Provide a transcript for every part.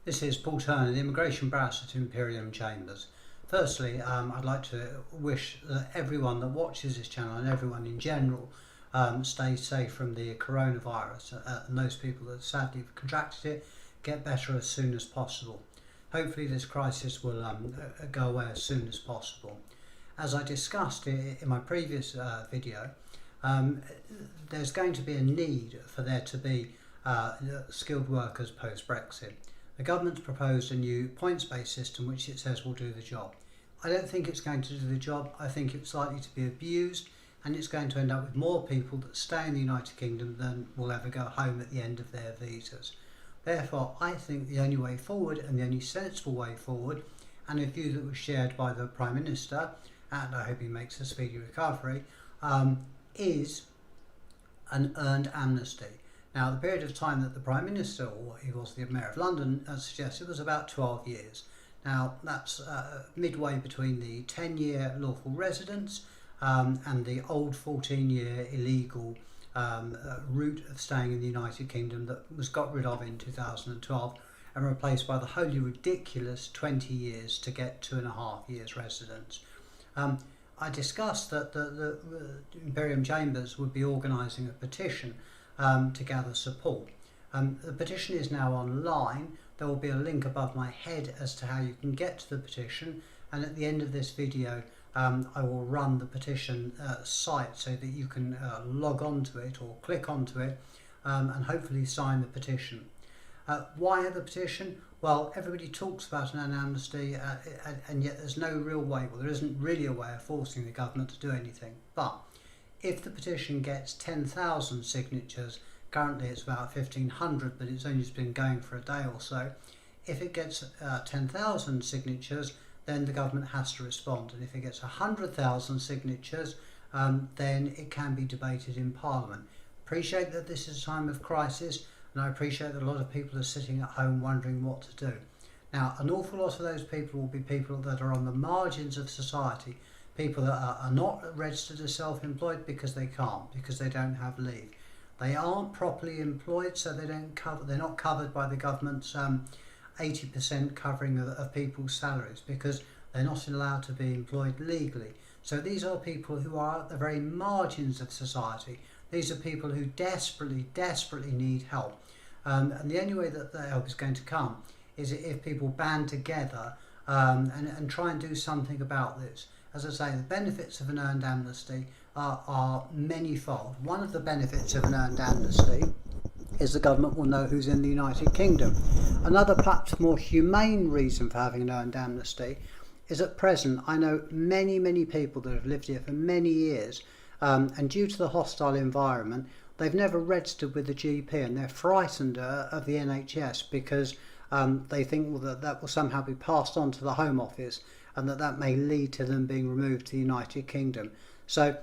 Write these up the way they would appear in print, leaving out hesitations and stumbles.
This is Paul Turner, the Immigration Barrister at Imperium Chambers. Firstly, I'd like to wish that everyone that watches this channel and everyone in general stays safe from the coronavirus, and those people that sadly have contracted it get better as soon as possible. Hopefully this crisis will go away as soon as possible. As I discussed in my previous video, there's going to be a need for there to be skilled workers post-Brexit. The government's proposed a new points-based system which it says will do the job. I don't think it's going to do the job. I think it's likely to be abused, and it's going to end up with more people that stay in the United Kingdom than will ever go home at the end of their visas. Therefore, I think the only way forward, and the only sensible way forward, and a view that was shared by the Prime Minister, and I hope he makes a speedy recovery, is an earned amnesty. Now, the period of time that the Prime Minister, or he was the Mayor of London, suggested was about 12 years. Now, that's midway between the 10-year lawful residence and the old 14-year illegal route of staying in the United Kingdom that was got rid of in 2012 and replaced by the wholly ridiculous 20 years to get 2.5 years residence. I discussed that the Imperium Chambers would be organising a petition to gather support. The petition is now online. There will be a link above my head as to how you can get to the petition, and at the end of this video I will run the petition site so that you can log on to it or click onto it and hopefully sign the petition. Why the petition? Well, everybody talks about an amnesty and yet there's no real way, well, there isn't really a way of forcing the government to do anything. But if the petition gets 10,000 signatures, currently it's about 1,500, but it's only just been going for a day or so. If it gets 10,000 signatures, then the government has to respond. And if it gets 100,000 signatures, then it can be debated in Parliament. Appreciate that this is a time of crisis, and I appreciate that a lot of people are sitting at home wondering what to do. Now, an awful lot of those people will be people that are on the margins of society, people that are not registered as self-employed because they can't, because they don't have leave. They aren't properly employed, so they're not covered by the government's 80% covering of people's salaries, because they're not allowed to be employed legally. So these are people who are at the very margins of society. These are people who desperately need help. And the only way that the help is going to come is if people band together and try and do something about this. As I say, the benefits of an earned amnesty are manyfold. One of the benefits of an earned amnesty is the government will know who's in the United Kingdom. Another, perhaps more humane reason for having an earned amnesty is at present I know many people that have lived here for many years, and due to the hostile environment they've never registered with the GP, and they're frightened of the NHS because they think that will somehow be passed on to the Home Office, and that may lead to them being removed to the United Kingdom. So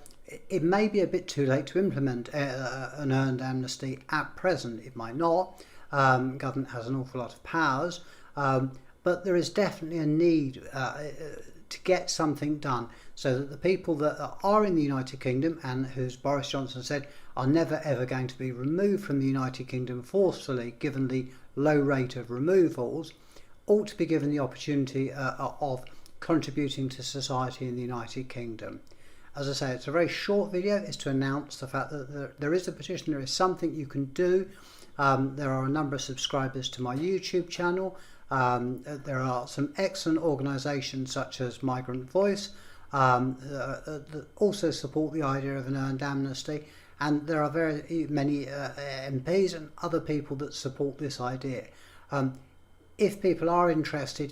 it may be a bit too late to implement an earned amnesty at present. It might not. Government has an awful lot of powers, but there is definitely a need to get something done so that the people that are in the United Kingdom, and whose Boris Johnson said are never ever going to be removed from the United Kingdom forcefully given the low rate of removals, ought to be given the opportunity of contributing to society in the United Kingdom. As I say, it's a very short video. It's to announce the fact that there is a petition, there is something you can do. There are a number of subscribers to my YouTube channel. There are some excellent organisations such as Migrant Voice that also support the idea of an earned amnesty, and there are very many MPs and other people that support this idea. If people are interested,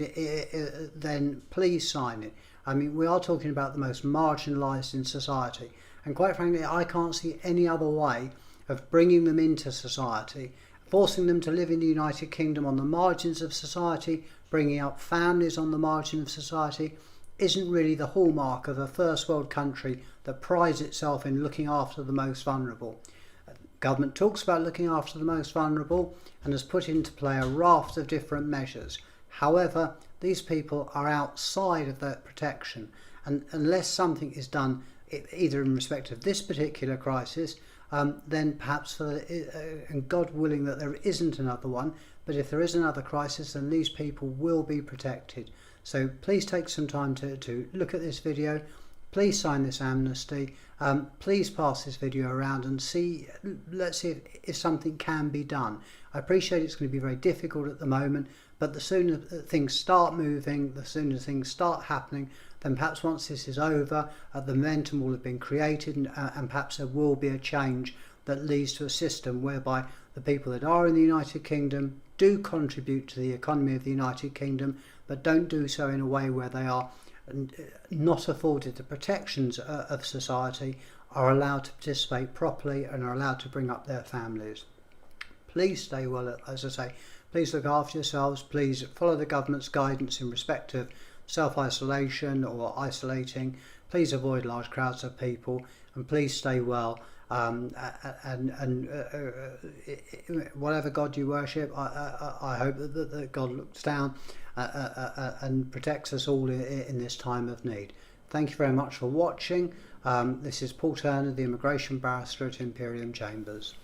then please sign it. I mean, we are talking about the most marginalised in society, and quite frankly I can't see any other way of bringing them into society. Forcing them to live in the United Kingdom on the margins of society, bringing up families on the margin of society, isn't really the hallmark of a first world country that prides itself in looking after the most vulnerable. Government talks about looking after the most vulnerable and has put into play a raft of different measures. However, these people are outside of that protection, and unless something is done either in respect of this particular crisis then perhaps, and God willing that there isn't another one, but if there is another crisis, then these people will be protected. So please take some time to look at this video. Please sign this amnesty. Please pass this video around and let's see if something can be done. I appreciate it's going to be very difficult at the moment, but the sooner things start moving, the sooner things start happening, then perhaps once this is over, the momentum will have been created, and perhaps there will be a change that leads to a system whereby the people that are in the United Kingdom do contribute to the economy of the United Kingdom, but don't do so in a way where they are not afforded the protections of society, are allowed to participate properly and are allowed to bring up their families. Please stay well, as I say, please look after yourselves, please follow the government's guidance in respect of self-isolation or isolating, please avoid large crowds of people, and please stay well. And whatever God you worship, I hope that God looks down and protects us all in this time of need. Thank you very much for watching. This is Paul Turner, the immigration barrister at Imperium Chambers.